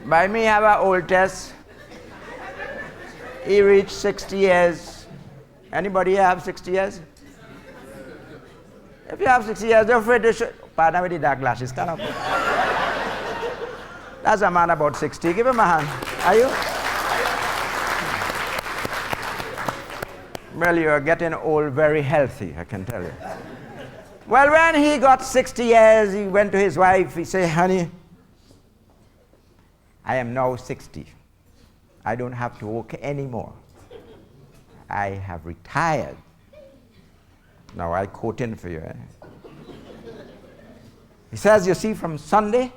By me have an old test. He reached 60 years. Anybody here have 60 years? If you have 60 years, don't afraid to show. Partner with the dark glasses, stand up. That's a man about 60. Give him a hand. Are you? Well, you are getting old very healthy, I can tell you. Well, when he got 60 years, he went to his wife. He said, honey, I am now 60. I don't have to work anymore. I have retired. Now I quote in for you. He says, you see, from Sunday,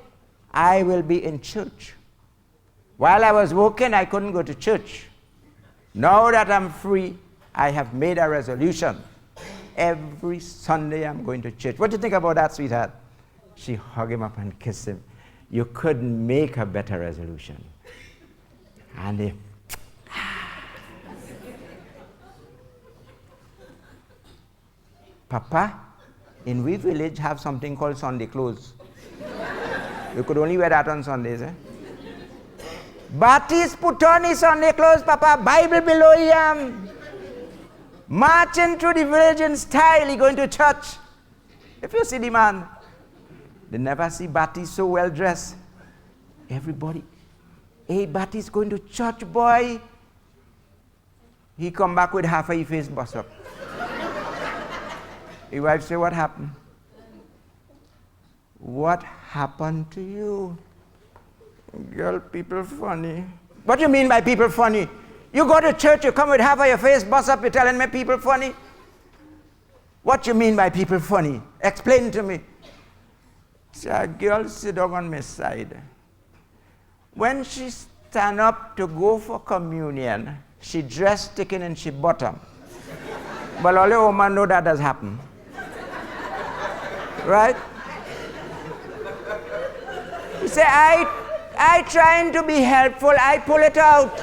I will be in church. While I was working, I couldn't go to church. Now that I'm free, I have made a resolution. Every Sunday I'm going to church. What do you think about that, sweetheart? She hugged him up and kissed him. You couldn't make a better resolution. And he, Papa, in we village have something called Sunday clothes. You could only wear that on Sundays, eh? Baptist put on his Sunday clothes, Papa, Bible below him. Marching through the village in style, he going to church. If you see the man, they never see Baptist so well dressed. Everybody, hey, Baptist going to church, boy. He come back with half a his face bust up. His wife say, what happened? What happened to you? Girl, people funny. What do you mean by people funny? You go to church, you come with half of your face bust up, you're telling me people funny? What you mean by people funny? Explain to me. See, a girl sit down on my side. When she stand up to go for communion, she dress sticking in she bottom. But only woman know that does happen. Right? You say, I trying to be helpful, I pull it out.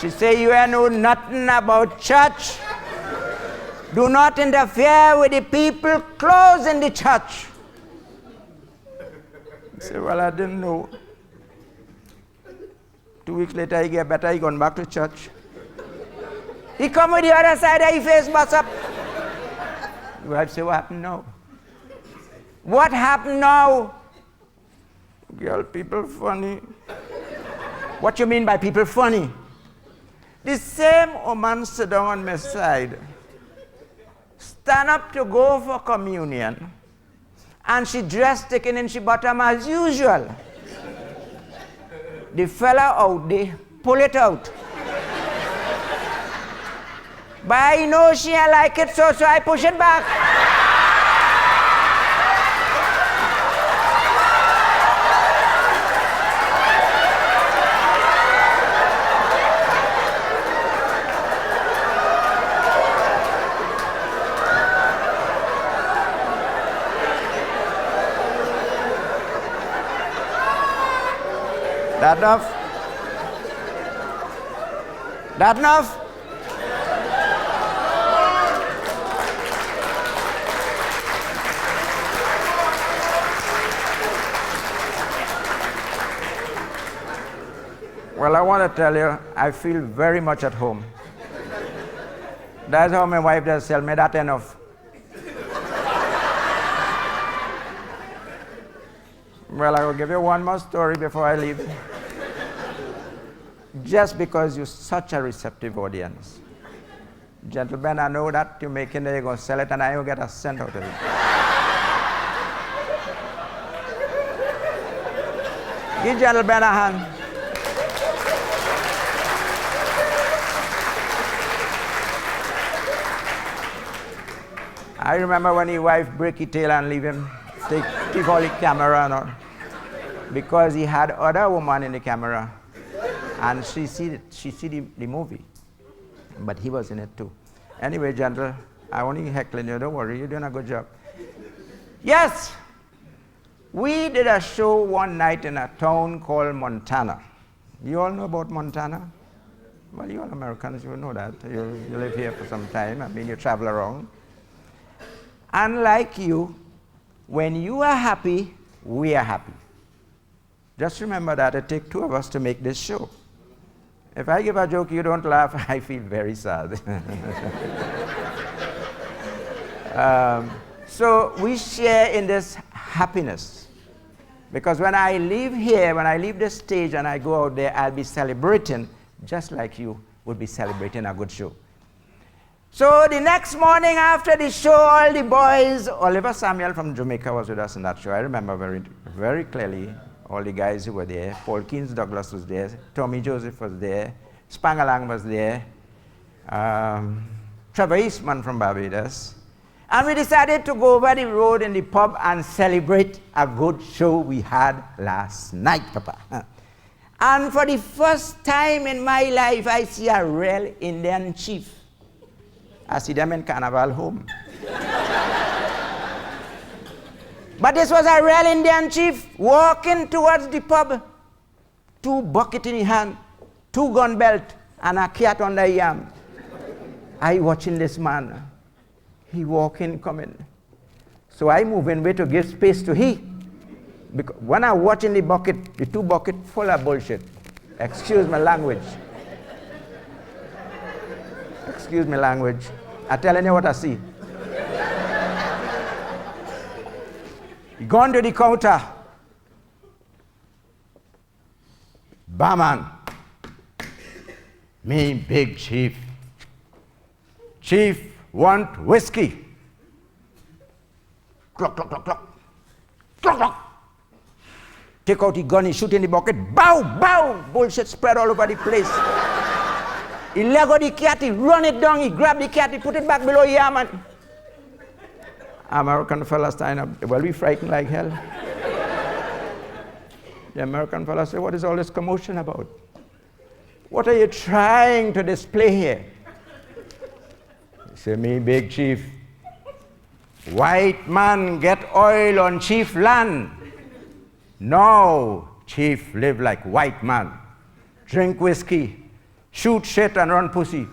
She say, you ain't know nothing about church. Do not interfere with the people clothes in the church. I say, well, I didn't know. 2 weeks later, he get better, he gone back to church. He come with the other side of his face bust up. The wife say, what happened now? What happened now? Girl, people funny. What you mean by people funny? The same woman sit down on my side, stand up to go for communion, and she dress sticking in she bottom as usual. The fella out there pull it out. But I know she ain't like it, so I push it back. That enough? That enough? Well, I want to tell you, I feel very much at home. That's how my wife does tell me that enough. Well, I will give you one more story before I leave. Just because you're such a receptive audience. Gentlemen, I know that you're making it, you're going to sell it, and I will get a cent out of it. Give gentlemen a hand. I remember when his wife break his tail and leave him, take all the camera and all, because he had other woman in the camera, and she see the movie, but he was in it too. Anyway, gentle, I only heckling you. Don't worry, you're doing a good job. Yes, we did a show one night in a town called Montana. You all know about Montana? Well, you all Americans, you know that. You live here for some time. I mean, you travel around. Unlike you, When you are happy, we are happy. Just remember that it takes two of us to make this show. If I give a joke, you don't laugh, I feel very sad. So we share in this happiness. Because when I leave here, when I leave the stage and I go out there, I'll be celebrating just like you would be celebrating a good show. So the next morning after the show, all the boys, Oliver Samuel from Jamaica was with us in that show. I remember very, very clearly all the guys who were there. Paul Keynes Douglas was there. Tommy Joseph was there. Spangalang was there. Trevor Eastman from Barbados. And we decided to go over the road in the pub and celebrate a good show we had last night, Papa. And for the first time in my life, I see a real Indian chief. I see them in Carnival home. But this was a real Indian chief walking towards the pub. 2 buckets in his hand, 2 gun belt, and a cat on the arm. I watching this man. He walking, coming. So I move in way to give space to he. Because when I watching the bucket, the 2 buckets full of bullshit. Excuse my language. Excuse me language. I'm telling you what I see. Gone to the counter. Barman. Me big chief. Chief want whiskey. Clock, clock, clock, clock. Clock, clock. Take out the gun, he shoot in the bucket. Bow, bow. Bullshit spread all over the place. He let go the cat, he run it down, he grab the cat, he put it back below the arm and American fella stand up. Well, we frightened like hell. The American fella said, what is all this commotion about? What are you trying to display here? He said, me big chief. White man get oil on chief land. No, chief live like white man. Drink whiskey. Shoot shit and run pussy.